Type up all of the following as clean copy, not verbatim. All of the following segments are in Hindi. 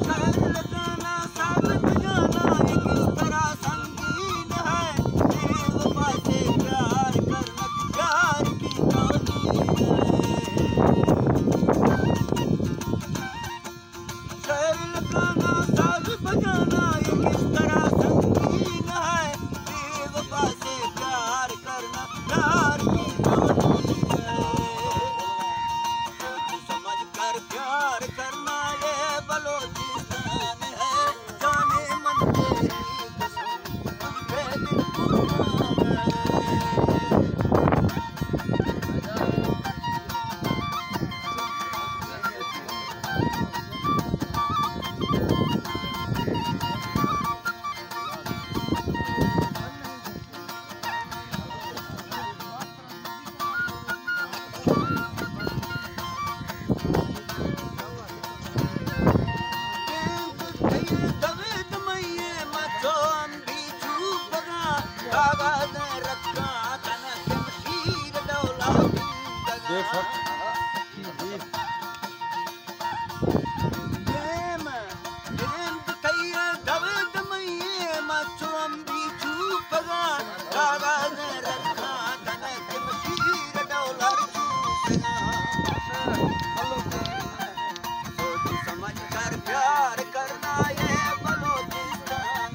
शहर लगाना साथ बजाना एक इस तरह संगीन है, बेवफा से प्यार करना प्यार की तौहीन है। शहर लगाना साथ बजाना एक इस तरह संगीन है, बेवफा से प्यार करना प्यार की तौहीन है। सोच समझ कर प्यार करना ये बलोचिस्तान है, जाने मन तेरी कसम तुझे दिल कुर्बान है। समझ कर प्यार करना ये बलोचिस्तान,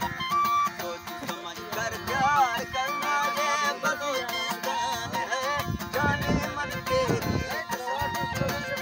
सोच समझ कर प्यार करना ये बलोचिस्तान है, जाने मन तेरी कसम